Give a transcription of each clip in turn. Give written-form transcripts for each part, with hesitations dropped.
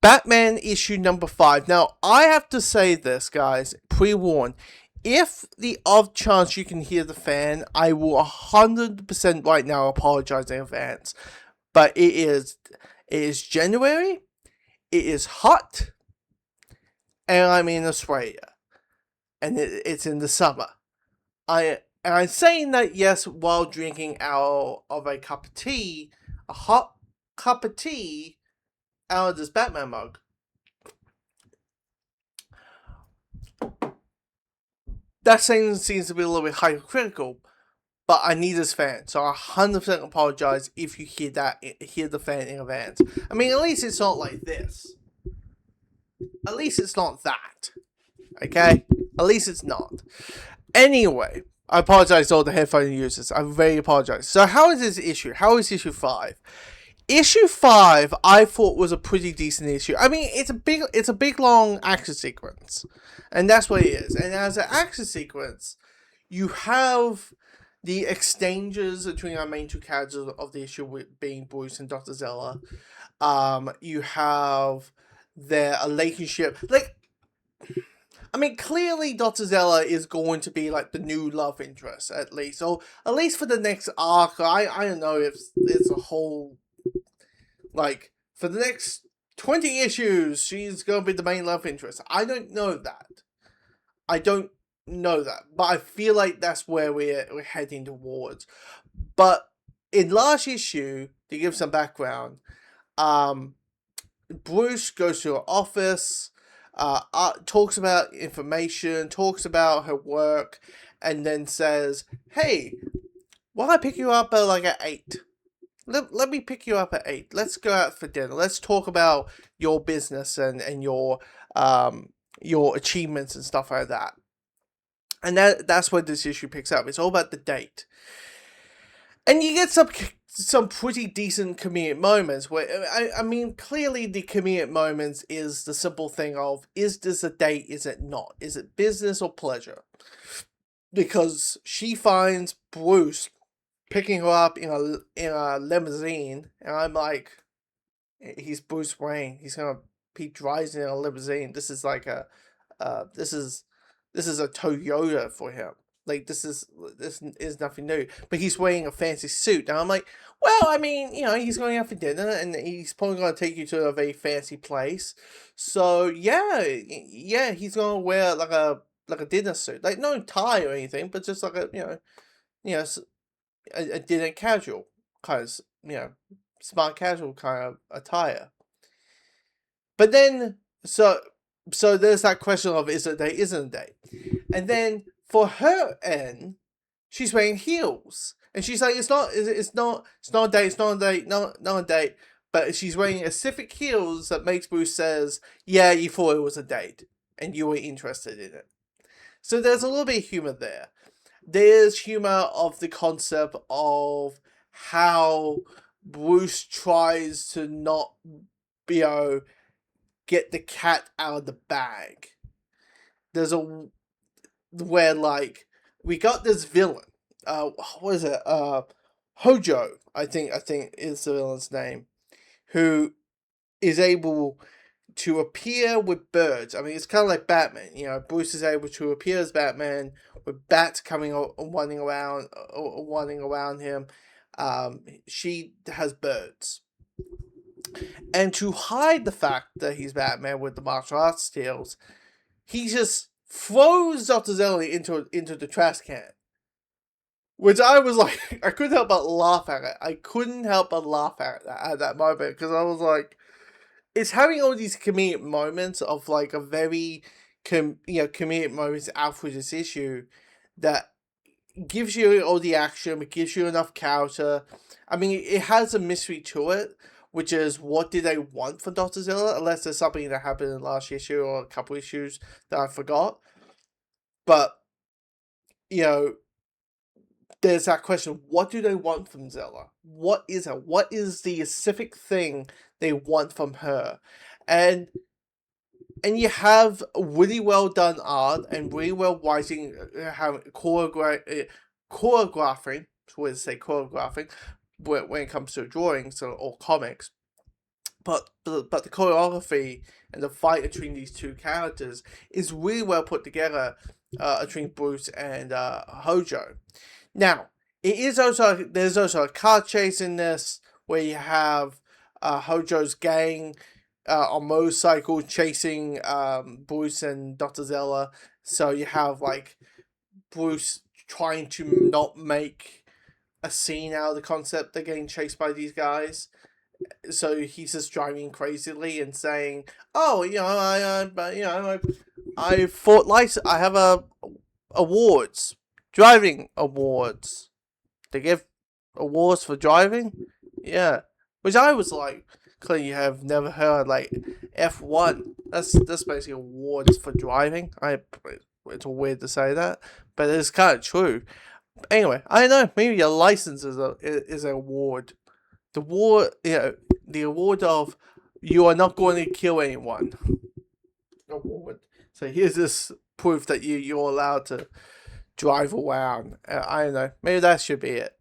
Batman issue number 5. Now, I have to say this, guys, pre-warned. If the odd chance you can hear the fan, I will 100% right now apologize in advance. But it is January, it is hot, and I'm in Australia, and it's in the summer. I'm saying that, yes, while drinking out of a cup of tea, a hot cup of tea out of this Batman mug. That seems to be a little bit hypercritical, but I need this fan, so I 100% apologize if you hear the fan in advance. I mean, at least it's not like this. At least it's not that. Okay? At least it's not. Anyway, I apologize to all the headphone users. I very apologize. So how is this issue? How is issue 5? Issue 5, I thought, was a pretty decent issue. I mean, it's a big long action sequence, and that's what it is. And as an action sequence, you have the exchanges between our main two characters of the issue, being Bruce and Dr. Zeller. You have their relationship. Like, I mean, clearly Dr. Zeller is going to be like the new love interest, at least. Or at least for the next arc. I don't know if it's a whole, like, for the next 20 issues, she's going to be the main love interest. I don't know that. But I feel like that's where we're heading towards. But in last issue, to give some background, Bruce goes to her office, talks about information, talks about her work, and then says, "Hey, why don't I pick you up at 8? Let me pick you up at 8. Let's go out for dinner. Let's talk about your business and your achievements and stuff like that." And that's where this issue picks up. It's all about the date. And you get some pretty decent comedic moments where, I mean, clearly the comedic moments is the simple thing of, is this a date, is it not? Is it business or pleasure? Because she finds Bruce picking her up in a limousine, and I'm like, he's Bruce Wayne. He drives in a limousine. This is like this is a Toyota for him. Like, this is nothing new. But he's wearing a fancy suit. And I'm like, well, I mean, he's going out for dinner, and he's probably going to take you to a very fancy place. So, yeah, he's going to wear like a dinner suit. Like, no tie or anything, but just like a dinner casual kind of, smart casual kind of attire. But then, so there's that question of, is it a date, isn't a date? And then for her end, she's wearing heels, and she's like, it's not a date, not a date. But she's wearing specific heels that makes Bruce says, yeah, you thought it was a date, and you were interested in it. So there's a little bit of humor there. There's humor of the concept of how Bruce tries to not, get the cat out of the bag. There's where, like, we got this villain. What is it? Hojo, I think is the villain's name, who is able to appear with birds. I mean, it's kind of like Batman. Bruce is able to appear as Batman with bats coming or running around him. She has birds. And to hide the fact that he's Batman with the martial arts skills, he just throws Dr. Zeller into the trash can. Which I was like, I couldn't help but laugh at it. I couldn't help but laugh at that moment, because I was like, it's having all these comedic moments of, like, a very comedic moments out through this issue that gives you all the action, it gives you enough character. I mean, it has a mystery to it, which is, what did they want from Dr. Zeller? Unless there's something that happened in the last issue or a couple issues that I forgot. But, there's that question, what do they want from Zeller? What is it? What is the specific thing they want from her? And you have really well done art and really well writing, choreographing, when it comes to drawings or comics. but the choreography and the fight between these two characters is really well put together between Bruce and Hojo. Now, there's also a car chase in this where you have Hojo's gang on motorcycle chasing Bruce and Dr. Zeller. So you have like Bruce trying to not make a scene out of the concept they're getting chased by these guys. So he's just driving crazily and saying, "Oh, I fought license. I have awards, driving awards. They give awards for driving, yeah." Which I was like, clearly you have never heard like F1. That's basically awards for driving. It's weird to say that, but it's kind of true. Anyway, I don't know. Maybe a license is an award. The award of you are not going to kill anyone. Award. So here's this proof that you're allowed to drive around. I don't know. Maybe that should be it.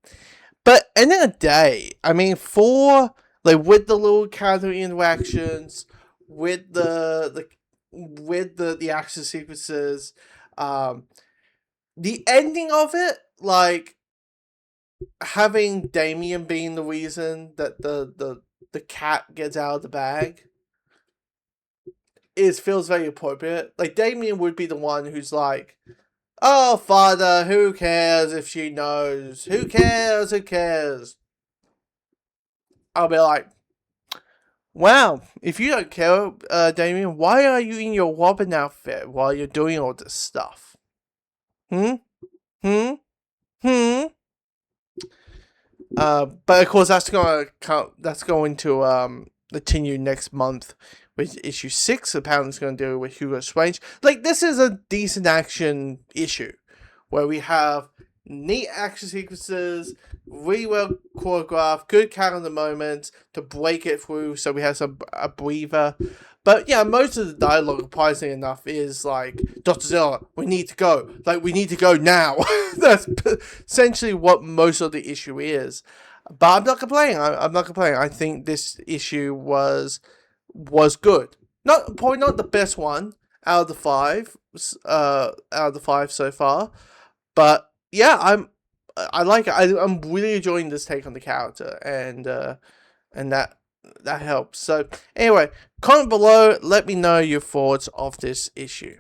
But end of the day, I mean, with the little character interactions, with the action sequences, the ending of it, like having Damien being the reason that the cat gets out of the bag feels very appropriate. Like Damien would be the one who's like, "Oh, father, who cares if she knows? Who cares? Who cares?" I'll be like, "Wow, if you don't care, Damien, why are you in your Robin outfit while you're doing all this stuff? Hmm? Hmm? Hmm?" But of course, that's going to continue next month with issue 6. Apparently, it's going to deal with Hugo Strange. Like, this is a decent action issue where we have neat action sequences, really well choreographed, good character moments to break it through. So we have a breather. But yeah, most of the dialogue, surprisingly enough, is like, "Dr. Zeller, we need to go. Like, we need to go now." That's essentially what most of the issue is. But I'm not complaining. I'm not complaining. I think this issue was good. Probably not the best one out of the 5. Out of the 5 so far. But yeah, I like it. I'm really enjoying this take on the character, and that helps. So anyway, comment below. Let me know your thoughts of this issue.